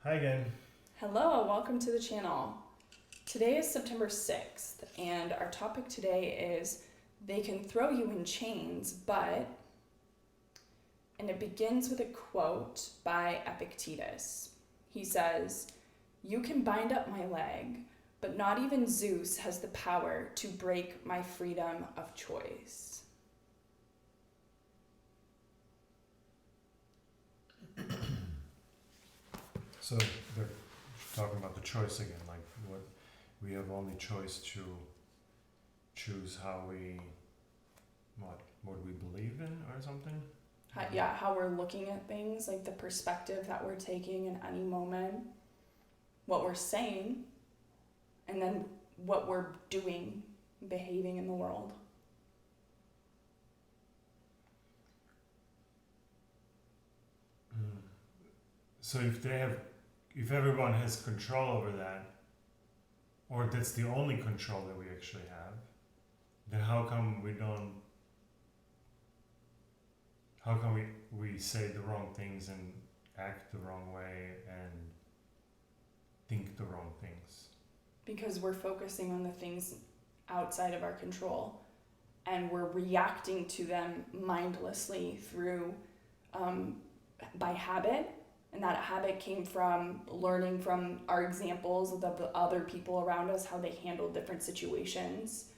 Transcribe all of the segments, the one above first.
Hi again. Hello, welcome to the channel. Today is September 6th, and our topic today is they can throw you in chains, but, and it begins with a quote by Epictetus. He says, "You can bind up my leg, but not even Zeus has the power to break my freedom of choice." So they're talking about the choice again, like what we have only choice to choose how we what we believe in or something. How we're looking at things, like the perspective that we're taking in any moment, what we're saying, and then what we're doing, behaving in the world. So if everyone has control over that, or that's the only control that we actually have, then how come we say the wrong things and act the wrong way and think the wrong things? Because we're focusing on the things outside of our control, and we're reacting to them mindlessly through by habit. And that habit came from learning from our examples of the other people around us, how they handled different situations.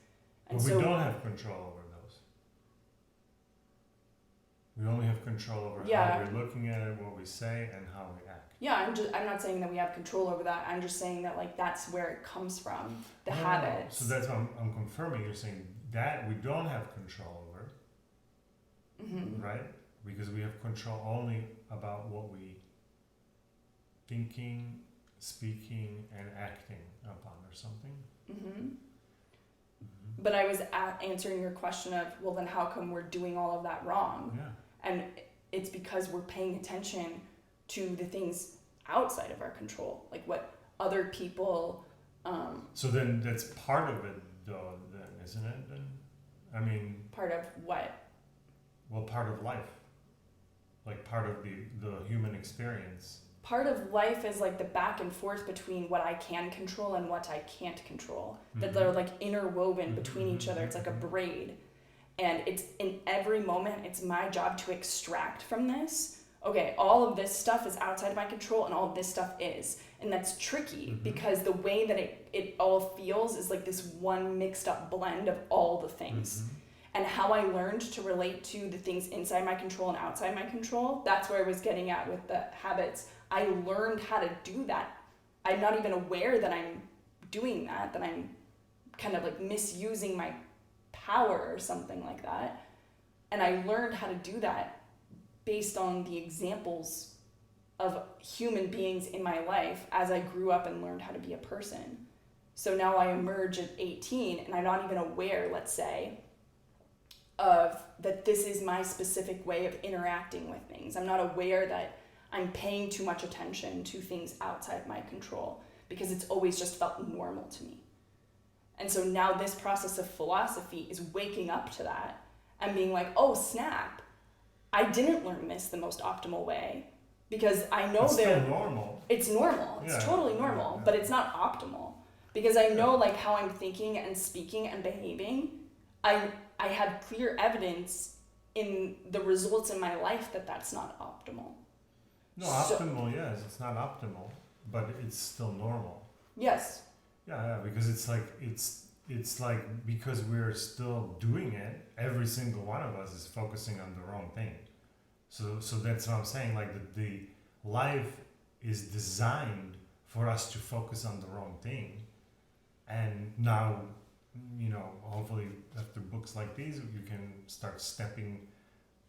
And But we don't have control over those. We only have control over how we're looking at it, what we say, and how we act. Yeah, I'm not saying that we have control over that. I'm just saying that, like, that's where it comes from, the habits. So that's what I'm confirming. You're saying that we don't have control over, right? Because we have control only about what we thinking, speaking, and acting upon or something. But I was answering your question of, well, then how come we're doing all of that wrong? Yeah. And it's because we're paying attention to the things outside of our control, like what other people. So then that's part of it, though, then, isn't it? Then, I mean. Part of what? Well, part of life. Like part of the human experience. Part of life is like the back and forth between what I can control and what I can't control. That they're like interwoven between each other. It's like a braid. And it's in every moment, it's my job to extract from this. Okay, all of this stuff is outside of my control and all of this stuff is. And that's tricky because the way that it all feels is like this one mixed up blend of all the things. And how I learned to relate to the things inside my control and outside my control, that's where I was getting at with the habits. I learned how to do that. I'm not even aware that I'm doing that I'm kind of like misusing my power or something like that. And I learned how to do that based on the examples of human beings in my life as I grew up and learned how to be a person. So now I emerge at 18 and I'm not even aware, let's say, of that this is my specific way of interacting with things. I'm not aware that I'm paying too much attention to things outside my control because it's always just felt normal to me. And so now this process of philosophy is waking up to that and being like, oh snap, I didn't learn this the most optimal way because I know it's still normal. It's normal. It's totally normal, but it's not optimal because I know like how I'm thinking and speaking and behaving. I have clear evidence in the results in my life that that's not optimal. No, optimal, yes, it's not optimal, but it's still normal. Yes. Yeah, because it's like because we're still doing it, every single one of us is focusing on the wrong thing. So that's what I'm saying. Like the life is designed for us to focus on the wrong thing, and now, hopefully after books like these, you can start stepping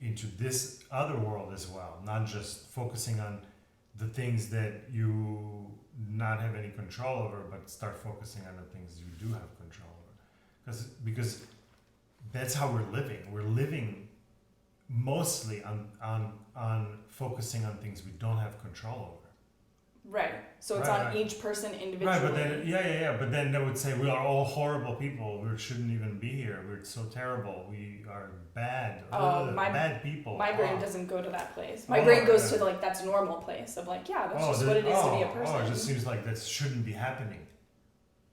into this other world as well, not just focusing on the things that you not have any control over, but start focusing on the things you do have control over. Because that's how we're living. We're living mostly on focusing on things we don't have control over. Right. So it's Right, on right. each person individually. Right, but then but then they would say we are all horrible people. We shouldn't even be here. We're so terrible. We are bad. Bad people. My brain doesn't go to that place. My brain goes to like that's normal place of like that's just what it is to be a person. Oh, it just seems like that shouldn't be happening.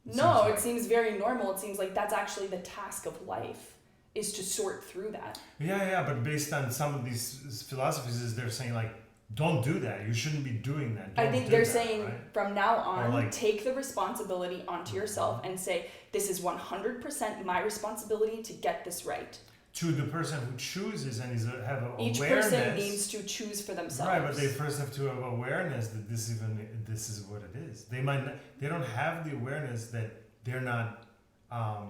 It seems very normal. It seems like that's actually the task of life is to sort through that. Yeah, but based on some of these philosophies, is they're saying like, don't do that. You shouldn't be doing that. I think they're saying right? from now on, like, take the responsibility onto yourself and say, this is 100% my responsibility to get this right. To the person who chooses and have an Each awareness. person needs to choose for themselves. Right, but they first have to have awareness that this is what it is. They don't have the awareness that they're not have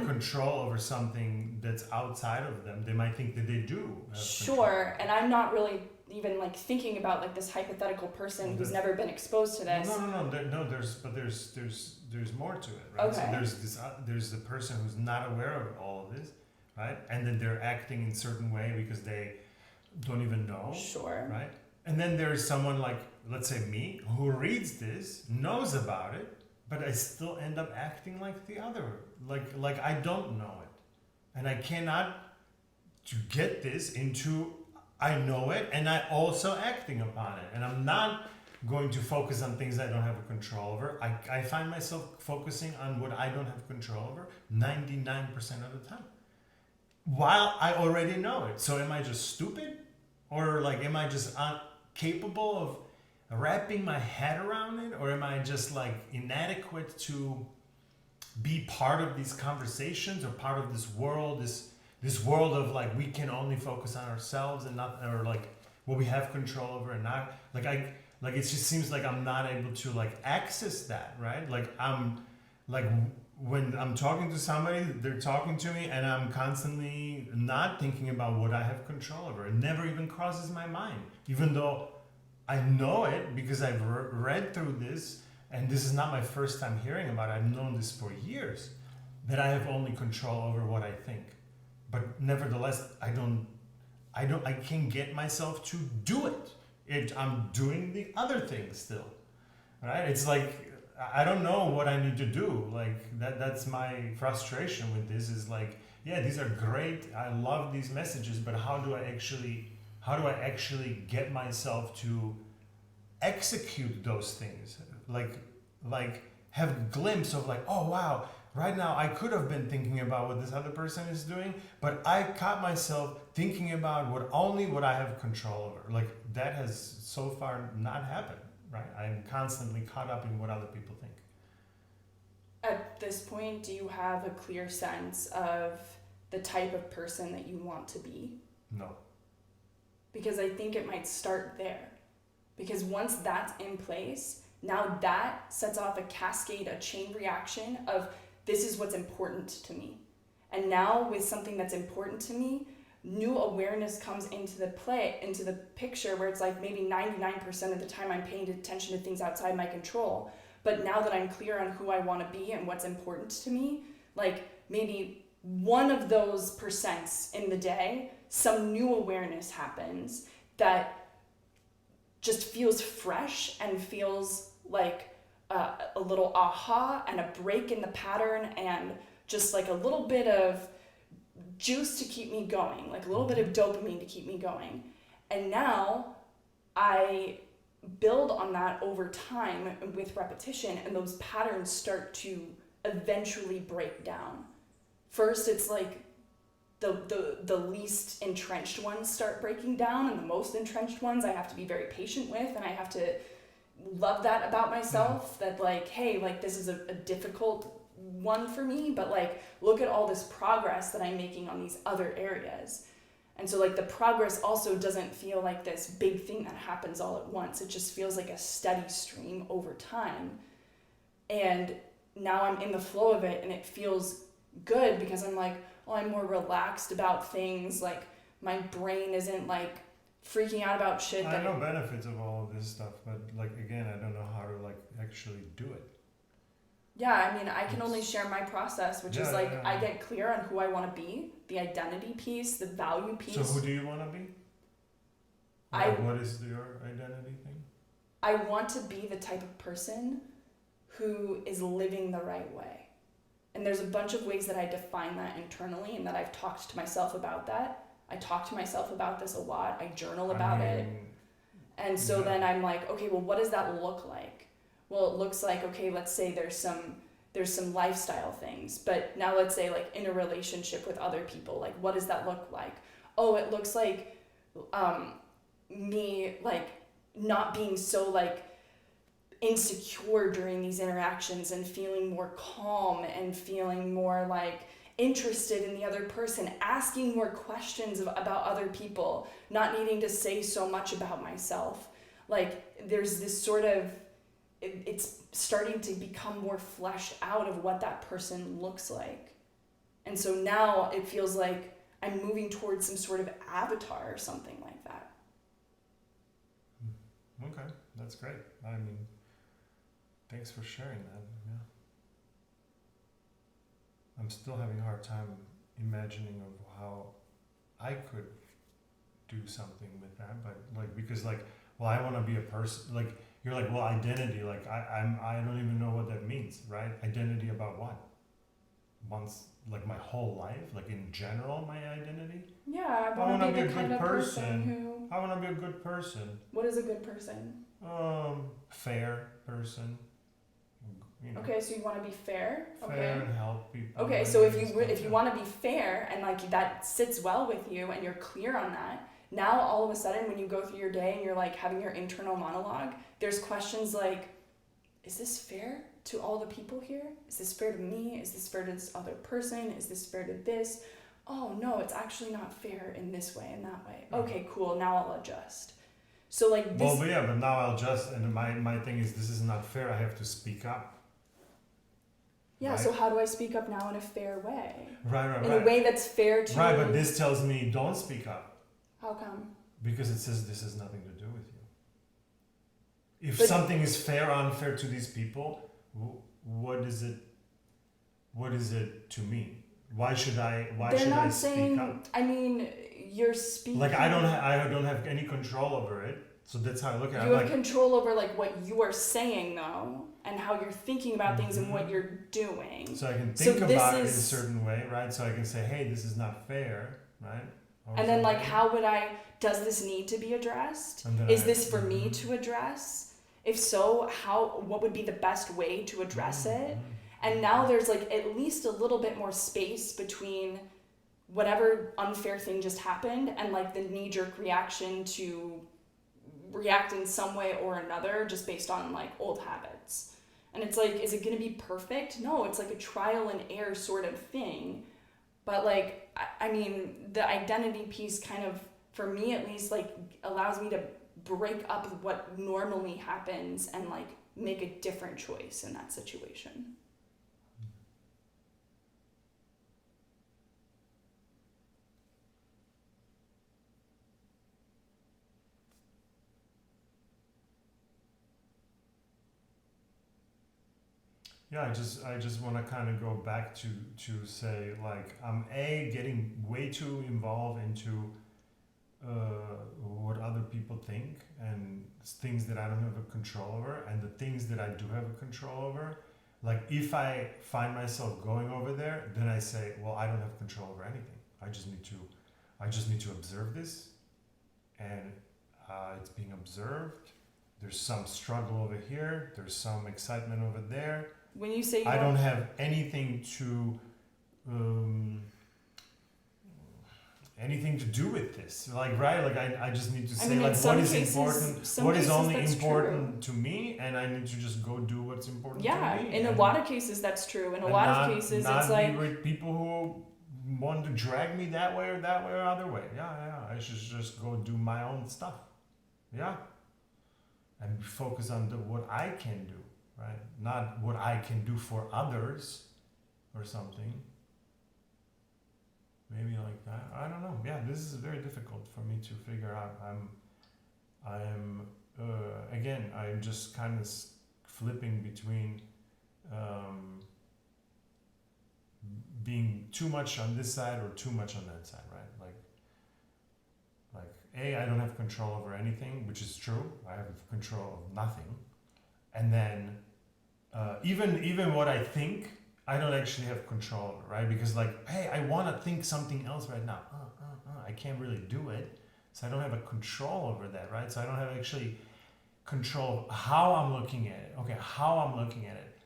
control over something that's outside of them. They might think that they do. Sure, and I'm not really even like thinking about like this hypothetical person who's never been exposed to this. No. There's more to it, right? Okay. So there's the person who's not aware of all of this, right? And then they're acting in a certain way because they don't even know. Sure. Right. And then there's someone like, let's say me, who reads this, knows about it, but I still end up acting like the other, like I don't know it, and I cannot to get this into I know it and I also acting upon it, and I'm not going to focus on things I don't have control over. I find myself focusing on what I don't have control over 99% of the time, while I already know it. So am I just stupid, or like am I just incapable of wrapping my head around it, or am I just like inadequate to be part of these conversations or part of this world, this world of like we can only focus on ourselves and not, or like what we have control over and not like it just seems like I'm not able to like access that, right? Like I'm like when I'm talking to somebody, they're talking to me and I'm constantly not thinking about what I have control over. It never even crosses my mind, even though I know it because I've read through this, and this is not my first time hearing about it. I've known this for years, that I have only control over what I think. But nevertheless, I can't get myself to do it. I'm doing the other thing still, right? It's like, I don't know what I need to do. Like that's my frustration with this is like, yeah, these are great. I love these messages, but how do I actually get myself to execute those things? Like have a glimpse of like, oh wow, right now I could have been thinking about what this other person is doing, but I caught myself thinking about what I have control over. Like that has so far not happened, right? I'm constantly caught up in what other people think. At this point, do you have a clear sense of the type of person that you want to be? No. Because I think it might start there. Because once that's in place, now that sets off a cascade, a chain reaction of this is what's important to me. And now with something that's important to me, new awareness comes into the picture where it's like maybe 99% of the time I'm paying attention to things outside my control. But now that I'm clear on who I want to be and what's important to me, like maybe one of those percents in the day, some new awareness happens that just feels fresh and feels like a little aha and a break in the pattern and just like a little bit of juice to keep me going, like a little bit of dopamine to keep me going. And now I build on that over time with repetition, and those patterns start to eventually break down. First, it's like the least entrenched ones start breaking down, and the most entrenched ones I have to be very patient with, and I have to love that about myself, that like, hey, like this is a difficult one for me, but like look at all this progress that I'm making on these other areas. And so like the progress also doesn't feel like this big thing that happens all at once. It just feels like a steady stream over time. And now I'm in the flow of it and it feels good because I'm like, oh, I'm more relaxed about things. Like my brain isn't like freaking out about shit. I know benefits of all of this stuff, but like again, I don't know how to like actually do it. Yeah, I mean, I can only share my process, which is like I get clear on who I want to be, the identity piece, the value piece. So who do you want to be? What is your identity thing? I want to be the type of person who is living the right way. And there's a bunch of ways that I define that internally and that I've talked to myself about that. I talk to myself about this a lot. I journal about it. And so then I'm like, okay, well, what does that look like? Well, it looks like, okay, let's say there's some lifestyle things, but now let's say like in a relationship with other people, like what does that look like? Oh, it looks like me like not being so like insecure during these interactions and feeling more calm and feeling more like interested in the other person, asking more questions about other people, not needing to say so much about myself. Like there's this sort of, it's starting to become more fleshed out of what that person looks like. And so now it feels like I'm moving towards some sort of avatar or something like that. Okay, that's great. I mean, thanks for sharing that. Yeah. I'm still having a hard time imagining of how I could do something with that, but like, because like, well, I want to be a person, like, you're like, well, identity, like I don't even know what that means, right? Identity about what? Once, like my whole life, like in general, my identity? Yeah, I want to be the kind of person who... I want to be a good person. What is a good person? Fair person. You know, okay, so you want to be fair? Fair and help people. Okay, so if you want to be fair and like that sits well with you and you're clear on that, now all of a sudden when you go through your day and you're like having your internal monologue, there's questions like, is this fair to all the people here? Is this fair to me? Is this fair to this other person? Is this fair to this? Oh no, it's actually not fair in this way and that way. Okay, cool, now I'll adjust. So like this... Well, but yeah, but now I'll adjust, and my thing is, this is not fair, I have to speak up. Yeah, right? So how do I speak up now in a fair way? Right. In a way that's fair to... Right, but this tells me don't speak up. How come? Because it says this has nothing to do with you. If something is fair or unfair to these people, what is it to me? Why should I speak up? I mean, you're speaking... Like, I don't have any control over it. So that's how I look at it. You have control over like what you are saying though, and how you're thinking about things and what you're doing. So I can think about it in a certain way, right? So I can say, hey, this is not fair, right? And then like, does this need to be addressed? Is this for me to address? If so, what would be the best way to address it? And now there's like at least a little bit more space between whatever unfair thing just happened and like the knee-jerk reaction to react in some way or another just based on like old habits. And it's like, is it going to be perfect? No, it's like a trial and error sort of thing. But like, I mean, the identity piece kind of, for me at least, like allows me to break up what normally happens and like make a different choice in that situation. Yeah, I just want to kind of go back to say, like, I'm getting way too involved into what other people think and things that I don't have a control over, and the things that I do have a control over. Like, if I find myself going over there, then I say, well, I don't have control over anything. I just need to observe this, and it's being observed. There's some struggle over here. There's some excitement over there. When you say I don't have anything to do with this, like, right? Like, I just need to say, like, what is important, what is only important to me, and I need to just go do what's important to me. Yeah, in a lot of cases that's true. In a lot of cases it's like with people who want to drag me that way or other way. Yeah, I should just go do my own stuff. Yeah, and focus on what I can do. Right? Not what I can do for others or something. Maybe like that. I don't know. Yeah, this is very difficult for me to figure out. I'm just kind of flipping between being too much on this side or too much on that side, right? Like I don't have control over anything, which is true. I have control of nothing. And then even what I think, I don't actually have control over, right? Because like, hey, I want to think something else right now. I can't really do it. So I don't have a control over that, right? So I don't have actually control of how I'm looking at it. Okay, how I'm looking at it.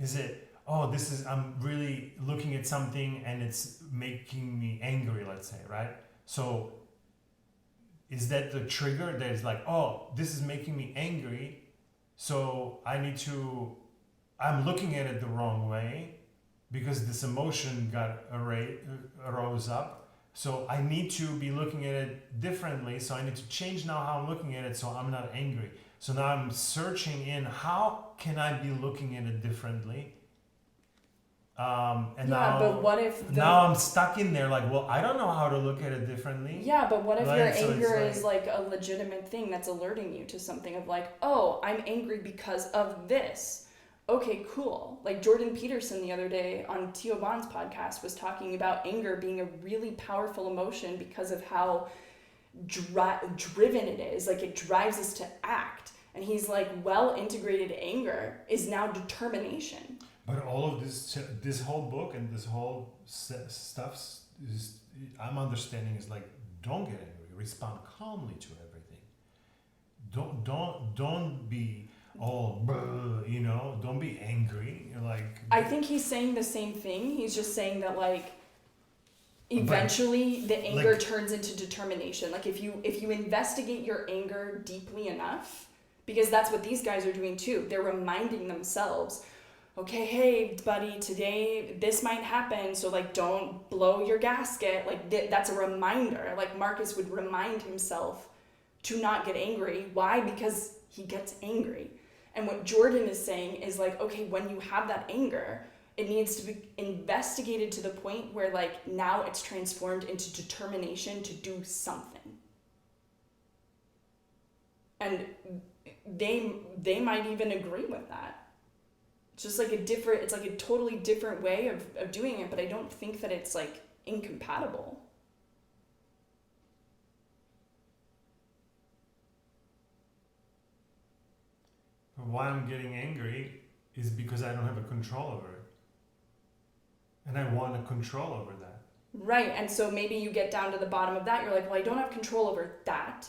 Is it, I'm really looking at something and it's making me angry, let's say, right? So is that the trigger that is like, this is making me angry, so I'm looking at it the wrong way because this emotion arose up. So I need to be looking at it differently. So I need to change now how I'm looking at it so I'm not angry. So now I'm searching in how can I be looking at it differently? But what if now I'm stuck in there like, well, I don't know how to look at it differently. Yeah, but what if right? your anger is like a legitimate thing that's alerting you to something of like, I'm angry because of this. Okay, cool. Like Jordan Peterson the other day on Theo Vaughn's podcast was talking about anger being a really powerful emotion because of how driven it is. Like it drives us to act. And he's like, well-integrated anger is now determination. But all of this whole book and this whole stuff I'm understanding is like, don't get angry. Respond calmly to everything. Don't be all, don't be angry. Like I think he's saying the same thing. He's just saying that like eventually the anger turns into determination. Like if you investigate your anger deeply enough, because that's what these guys are doing too. They're reminding themselves, okay, hey buddy, today this might happen, so like don't blow your gasket. Like that's a reminder. Like Marcus would remind himself to not get angry. Why? Because he gets angry. And what Jordan is saying is like, okay, when you have that anger, it needs to be investigated to the point where like now it's transformed into determination to do something. And they might even agree with that. It's just like it's like a totally different way of doing it, but I don't think that it's like incompatible. But why I'm getting angry is because I don't have a control over it. And I want a control over that. Right, and so maybe you get down to the bottom of that, you're like, well, I don't have control over that,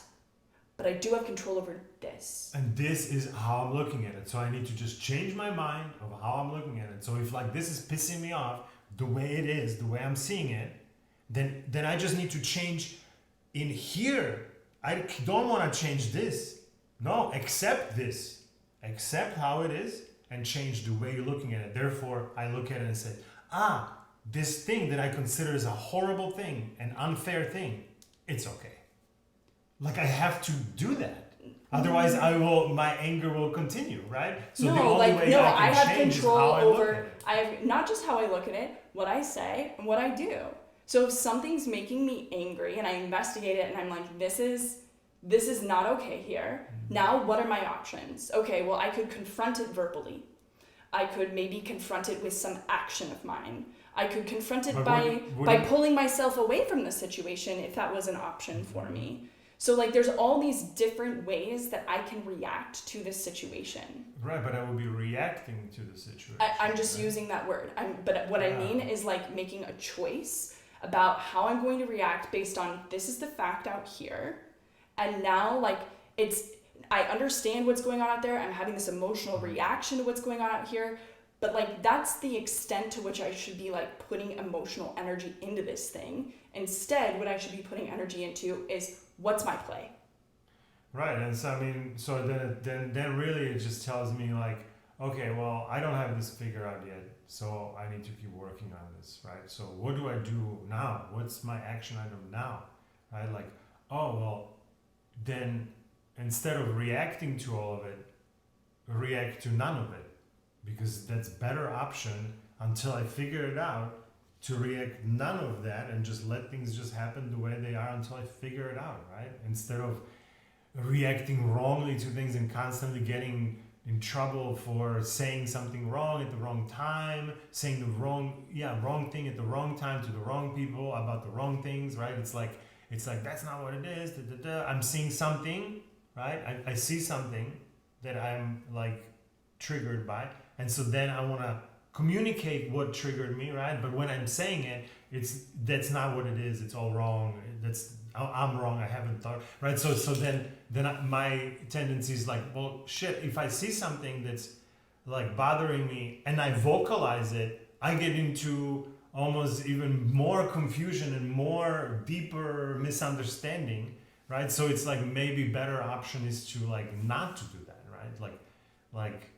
but I do have control over this. And this is how I'm looking at it. So I need to just change my mind of how I'm looking at it. So if like this is pissing me off, the way it is, the way I'm seeing it, then I just need to change in here. I don't want to change this. No, accept this. Accept how it is and change the way you're looking at it. Therefore, I look at it and say, this thing that I consider as a horrible thing, an unfair thing, it's okay. Like I have to do that. Otherwise, my anger will continue, right? So the only way I can change is how I look at it. I have not just how I look at it, what I say and what I do. So if something's making me angry and I investigate it and I'm like, this is not okay here. Mm-hmm. Now, what are my options? Okay, well, I could confront it verbally. I could maybe confront it with some action of mine. I could confront it by pulling myself away from the situation if that was an option for me. So like there's all these different ways that I can react to this situation. Right, but I will be reacting to the situation. I'm just using that word. But what I mean is like making a choice about how I'm going to react based on this is the fact out here. And now like I understand what's going on out there. I'm having this emotional reaction to what's going on out here. But like that's the extent to which I should be like putting emotional energy into this thing. Instead, what I should be putting energy into is what's my play? Right, and so I mean, so then really it just tells me like, okay, well, I don't have this figured out yet, so I need to keep working on this, right? So what do I do now? What's my action item now? Right, like, then instead of reacting to all of it, react to none of it, because that's better option until I figure it out. To react none of that and just let things just happen the way they are until I figure it out, right? Instead of reacting wrongly to things and constantly getting in trouble for saying something wrong at the wrong time, saying the wrong thing at the wrong time to the wrong people about the wrong things, right? It's like it's like, that's not what it is. Da, da, da. I'm seeing something, right? I see something that I'm like triggered by. And so then I want to communicate what triggered me, right? But when I'm saying it, that's not what it is. It's all wrong. I'm wrong. I haven't thought, right? So then my tendency is like, well, shit, if I see something that's like bothering me and I vocalize it, I get into almost even more confusion and more deeper misunderstanding, right? So it's like maybe better option is to like not to do that, right? Like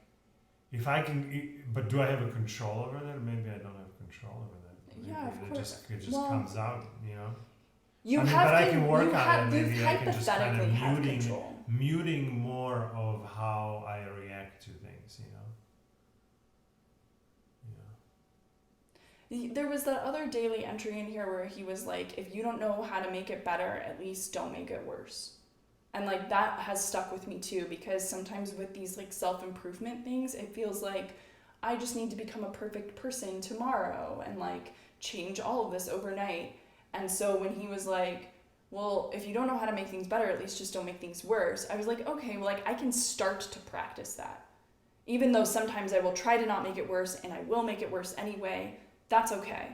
if I can, but do I have a control over that? Maybe I don't have control over that. Maybe Yeah, of course. It just comes out, you know. I can work on it. Maybe I can just kind of have control. muting more of how I react to things, you know. There was that other daily entry in here where he was like, if you don't know how to make it better, at least don't make it worse. And like that has stuck with me too, because sometimes with these like self-improvement things, it feels like I just need to become a perfect person tomorrow and like change all of this overnight. And so when he was like, well, if you don't know how to make things better, at least just don't make things worse, I was like, okay, well, like I can start to practice that. Even though sometimes I will try to not make it worse and I will make it worse anyway, that's okay.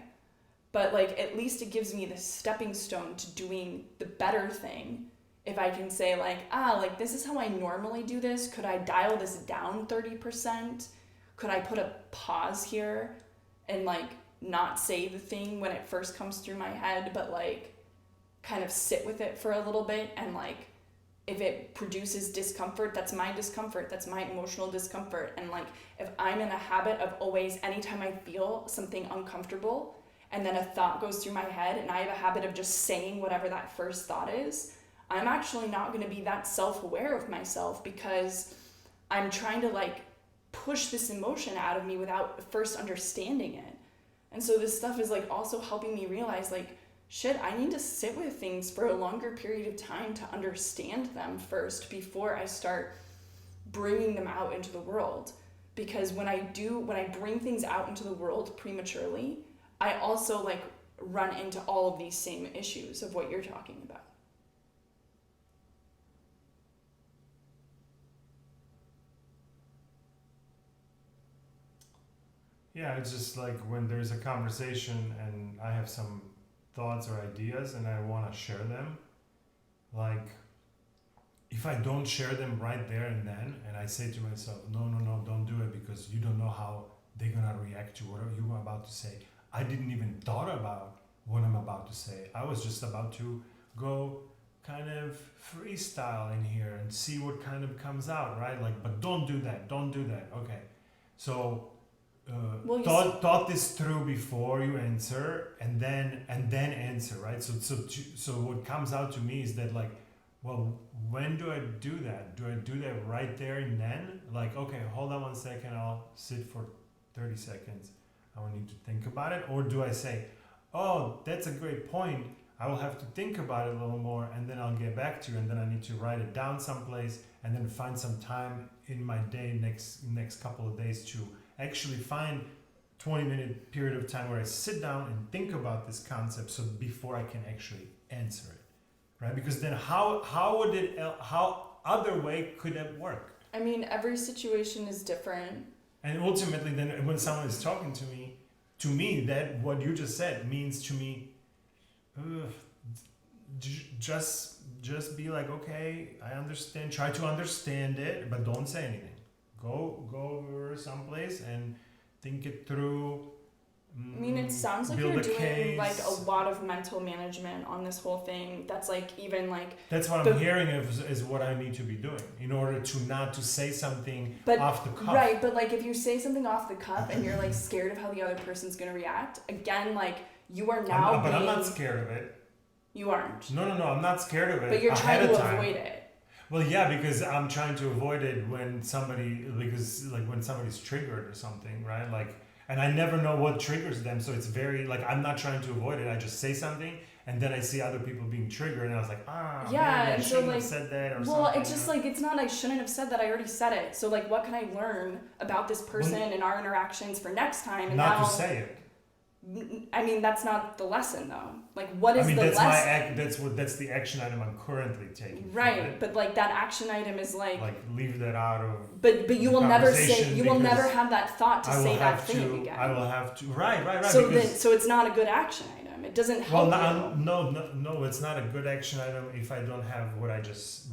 But like at least it gives me the stepping stone to doing the better thing. If I can say like, like this is how I normally do this. Could I dial this down 30%? Could I put a pause here and like not say the thing when it first comes through my head, but like kind of sit with it for a little bit, and like if it produces discomfort, that's my emotional discomfort. And like if I'm in a habit of always, anytime I feel something uncomfortable and then a thought goes through my head and I have a habit of just saying whatever that first thought is, I'm actually not going to be that self-aware of myself, because I'm trying to like push this emotion out of me without first understanding it. And so this stuff is like also helping me realize like, shit, I need to sit with things for a longer period of time to understand them first before I start bringing them out into the world. Because when I bring things out into the world prematurely, I also like run into all of these same issues of what you're talking about. Yeah, it's just like when there's a conversation and I have some thoughts or ideas and I want to share them, like if I don't share them right there and then, and I say to myself, no, don't do it because you don't know how they're gonna react to what you are about to say. I didn't even thought about what I'm about to say. I was just about to go kind of freestyle in here and see what kind of comes out, right? Like, but don't do that. Okay. So thought this through before you answer, and then answer, right? So what comes out to me is that like, well, when do I do that? Do I do that right there and then? Like, okay, hold on 1 second, I'll sit for 30 seconds. I will need to think about it. Or do I say, oh, that's a great point, I will have to think about it a little more and then I'll get back to you, and then I need to write it down someplace and then find some time in my day next couple of days to actually find 20-minute period of time where I sit down and think about this concept, so before I can actually answer it, right? Because then how other way could it work? I mean, every situation is different. And ultimately then when someone is talking to me, that what you just said means to me, just be like, okay, I understand, try to understand it, but don't say anything. Go over someplace and think it through. I mean, it sounds like you're doing like a lot of mental management on this whole thing. That's like even like. That's what I'm hearing is what I need to be doing in order to not to say something off the cuff. Right, but like if you say something off the cuff and you're like scared of how the other person's gonna react, again, like you are now. I'm not scared of it. You aren't. No, I'm not scared of it. But you're trying to avoid it. Well, yeah, because I'm trying to avoid it when somebody's triggered or something, right? Like, and I never know what triggers them, so it's very like I'm not trying to avoid it. I just say something, and then I see other people being triggered, and I was like, man, I shouldn't have said that or something. Well, it's just like it's not I shouldn't have said that. I already said it. So like, what can I learn about this person and our interactions for next time? And not to say it. I mean, that's not the lesson though. Like, what is I mean, the that's lesson? that's the action item I'm currently taking. Right, but like that action item is like leave that out of. But you will never say, you will never because have that thought to I will say that have thing to. again. I will have to. Right. So because, so it's not a good action item. It doesn't help well, you. no, it's not a good action item if I don't have what I just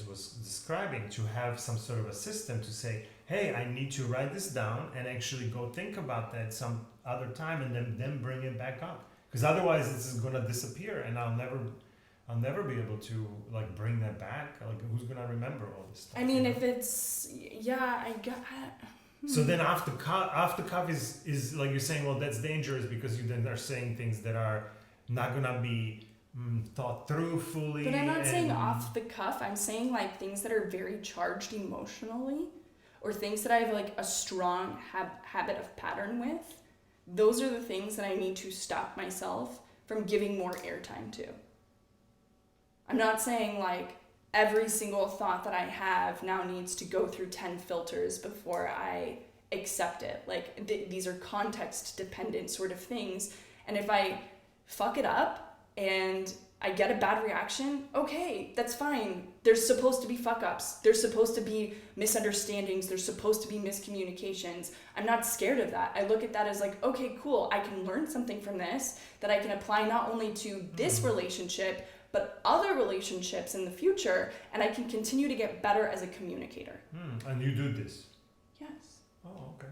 was describing, to have some sort of a system to say, hey, I need to write this down and actually go think about that some other time and then bring it back up. Because otherwise this is gonna disappear and I'll never be able to like bring that back. Like, who's gonna remember all this stuff? I mean, if it's I got. So then off the cuff is like you're saying, well, that's dangerous because you then are saying things that are not gonna be thought through fully. But I'm not saying off the cuff. I'm saying like things that are very charged emotionally, or things that I have like a strong habit of pattern with. Those are the things that I need to stop myself from giving more airtime to. I'm not saying like every single thought that I have now needs to go through 10 filters before I accept it. Like these are context dependent sort of things. And if I fuck it up and I get a bad reaction, okay, that's fine. There's supposed to be fuck ups. There's supposed to be misunderstandings. There's supposed to be miscommunications. I'm not scared of that. I look at that as like, okay, cool. I can learn something from this that I can apply not only to this relationship, but other relationships in the future, and I can continue to get better as a communicator. And you do this? Yes. Oh, okay.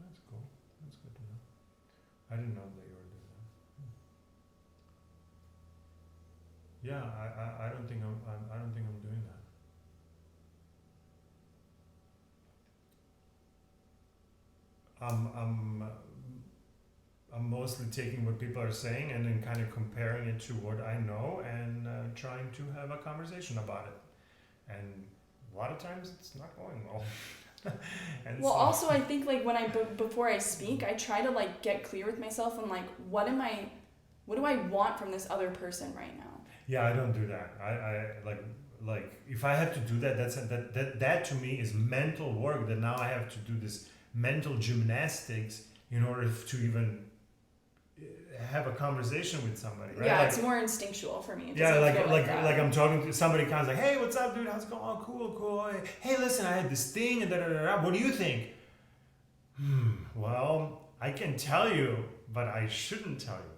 That's cool. That's good to know. I didn't know that you were doing that. Yeah, I don't think I'm doing that. I'm mostly taking what people are saying and then kind of comparing it to what I know and trying to have a conversation about it. And a lot of times it's not going well. And well, so also I think like when before I speak, I try to like get clear with myself and like, what do I want from this other person right now? Yeah, I don't do that. I like if I have to do that, that to me is mental work. That now I have to do this mental gymnastics in order to even have a conversation with somebody, right? Yeah, like, it's more instinctual for me. Yeah, like I'm talking to somebody, comes like, hey, what's up, dude? How's it going? Oh, cool. Hey, listen, I had this thing, and da. What do you think? Well, I can tell you, but I shouldn't tell you.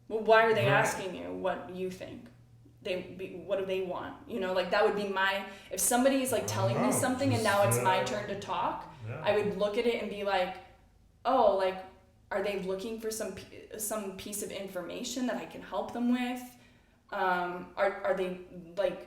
Well, why are they asking you what you think? What do they want? You know, like that would be if somebody's like telling me something and now it's my turn to talk, I would look at it and be like, oh, like, are they looking for some piece of information that I can help them with? Are they like,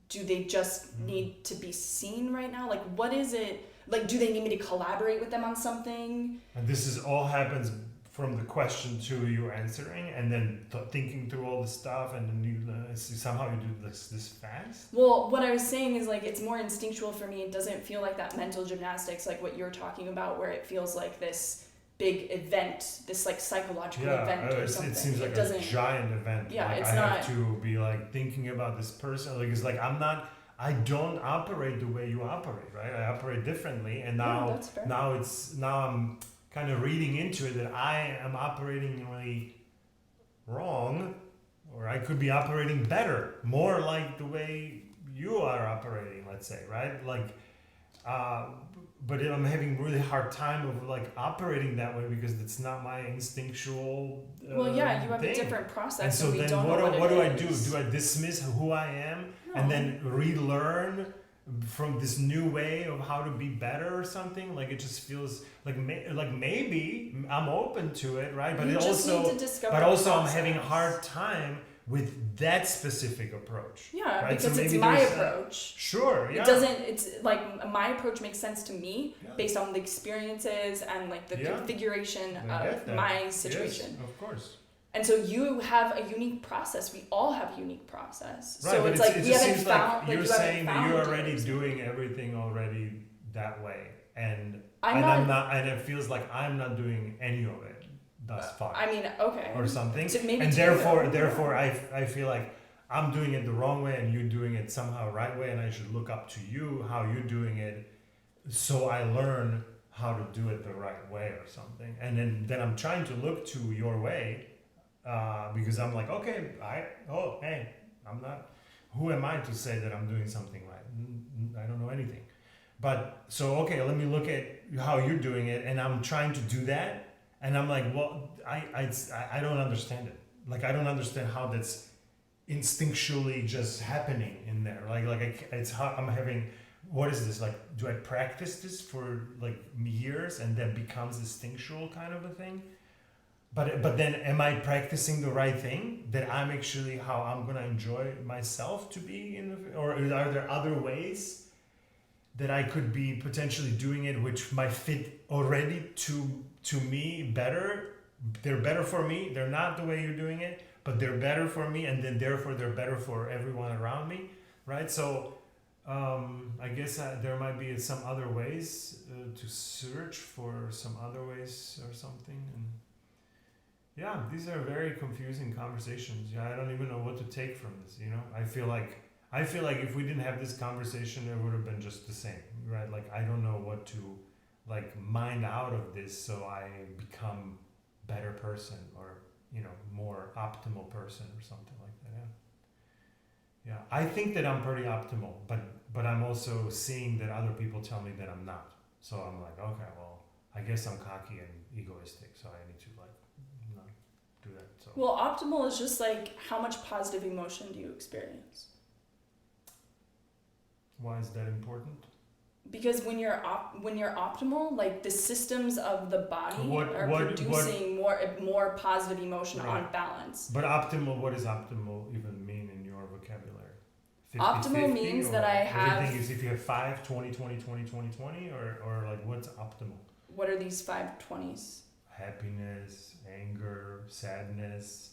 do they just need to be seen right now? Like, what is it? Like, do they need me to collaborate with them on something? And this all happens from the question to you answering, and then thinking through all the stuff, and then you somehow you do this fast. Well, what I was saying is like it's more instinctual for me. It doesn't feel like that mental gymnastics, like what you're talking about, where it feels like this big event, this like psychological event or something. It seems like a giant event. Yeah, like it's I not. have to be like thinking about this person. Like it's like I don't operate the way you operate, right? I operate differently, and now I'm kind of reading into it that I am operating really wrong, or I could be operating better, more like the way you are operating, let's say, right? Like, but I'm having really hard time of like operating that way because it's not my instinctual well, yeah, you have thing. A different process. And so then what do I do? Do I dismiss who I am and then relearn from this new way of how to be better or something? Like it just feels like maybe I'm open to it, right? But you just need to discover I'm having a hard time with that specific approach. Yeah, right? because it's my approach. Sure, yeah. It's like my approach makes sense to me based on the experiences and like the configuration of my situation. Yes, of course. And so you have a unique process. We all have a unique process. Right, so but it's like it we just haven't seems found. Like you're saying that you're already yours. doing everything already that way, and I'm not, and it feels like I'm not doing any of it thus far. I mean, okay. Or something. So maybe and therefore, I feel like I'm doing it the wrong way, and you're doing it somehow right way, and I should look up to you how you're doing it, so I learn how to do it the right way or something. And then I'm trying to look to your way, because I'm like, okay, hey, I'm not, who am I to say that I'm doing something right? I don't know anything. But so, okay, let me look at how you're doing it, and I'm trying to do that, and I'm like, well, I don't understand it. Like, I don't understand how that's instinctually just happening in there. It's how I'm having, what is this? Like, do I practice this for like years and then becomes instinctual kind of a thing? But then am I practicing the right thing? That I'm actually how I'm gonna enjoy myself to be or are there other ways that I could be potentially doing it which might fit already to me better? They're better for me. They're not the way you're doing it, but they're better for me, and then therefore they're better for everyone around me, right? So I guess there might be some other ways to search for some other ways or something. And yeah, these are very confusing conversations. Yeah, I don't even know what to take from this. I feel like if we didn't have this conversation, it would have been just the same, right? Like, I don't know what to like mine out of this so I become better person or more optimal person or something like that. Yeah, I think that I'm pretty optimal, but I'm also seeing that other people tell me that I'm not. So I'm like, okay, well, I guess I'm cocky and egoistic, so I need to like not do that. So Well, optimal is just like, how much positive emotion do you experience? why is that important? Because when you're optimal, like the systems of the body are producing more positive emotion on balance. But optimal, what does optimal even mean in your vocabulary? 50, Optimal 50, means that I have... Everything is if you have 5, 20, 20, 20, 20, 20, or like what's optimal? What are these 5 20s? Happiness, anger, sadness,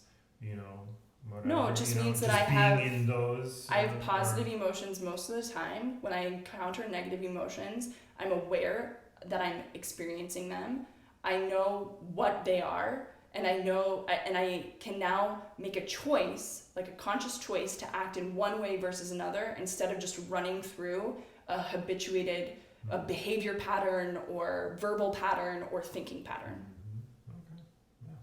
whatever. No, it just means that I have positive emotions most of the time. When I encounter negative emotions, I'm aware that I'm experiencing them. I know what they are, and I can now make a choice, like a conscious choice, to act in one way versus another instead of just running through a habituated behavior pattern or verbal pattern or thinking pattern. Okay. Yeah,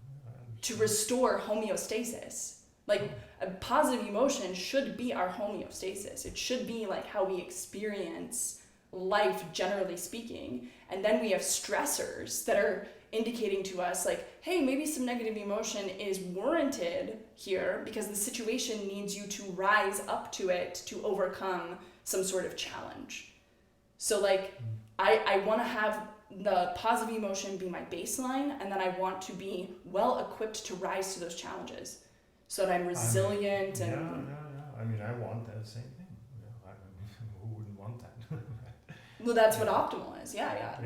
to restore homeostasis. Like, a positive emotion should be our homeostasis. It should be like how we experience life, generally speaking. And then we have stressors that are indicating to us like, hey, maybe some negative emotion is warranted here because the situation needs you to rise up to it to overcome some sort of challenge. So like, I want to have the positive emotion be my baseline, and then I want to be well equipped to rise to those challenges. So that I'm resilient Yeah. I mean, I want that same thing. Who wouldn't want that? Well, that's what optimal is. Yeah.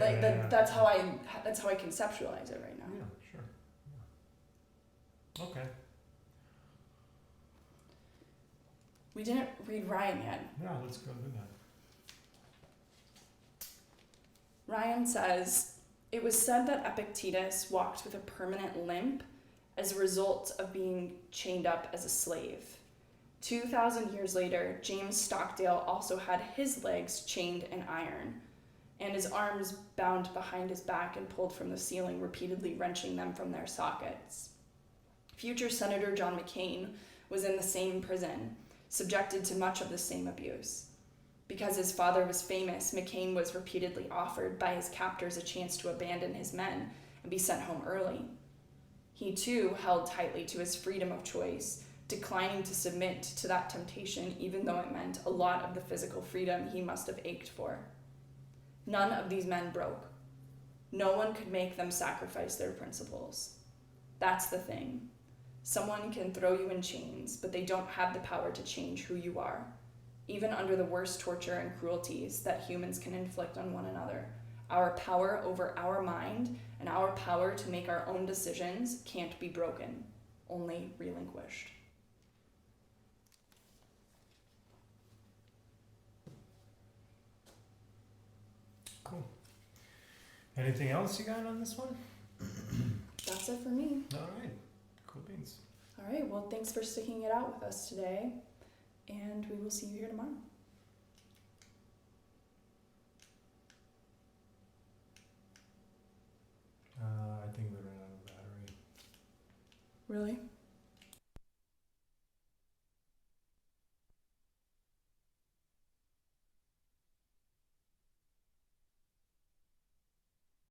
That's how I conceptualize it right now. Yeah, sure. Yeah. Okay. We didn't read Ryan yet. Yeah, let's go do that. Ryan says, it was said that Epictetus walked with a permanent limp as a result of being chained up as a slave. 2,000 years later, James Stockdale also had his legs chained in iron, and his arms bound behind his back and pulled from the ceiling, repeatedly wrenching them from their sockets. Future Senator John McCain was in the same prison, subjected to much of the same abuse. Because his father was famous, McCain was repeatedly offered by his captors a chance to abandon his men and be sent home early. He too held tightly to his freedom of choice, declining to submit to that temptation even though it meant a lot of the physical freedom he must have ached for. None of these men broke. No one could make them sacrifice their principles. That's the thing. Someone can throw you in chains, but they don't have the power to change who you are. Even under the worst torture and cruelties that humans can inflict on one another, our power over our mind and our power to make our own decisions can't be broken, only relinquished. Cool. Anything else you got on this one? That's it for me. All right. Cool beans. All right, well, thanks for sticking it out with us today, and we will see you here tomorrow. I think we ran out of battery. Really?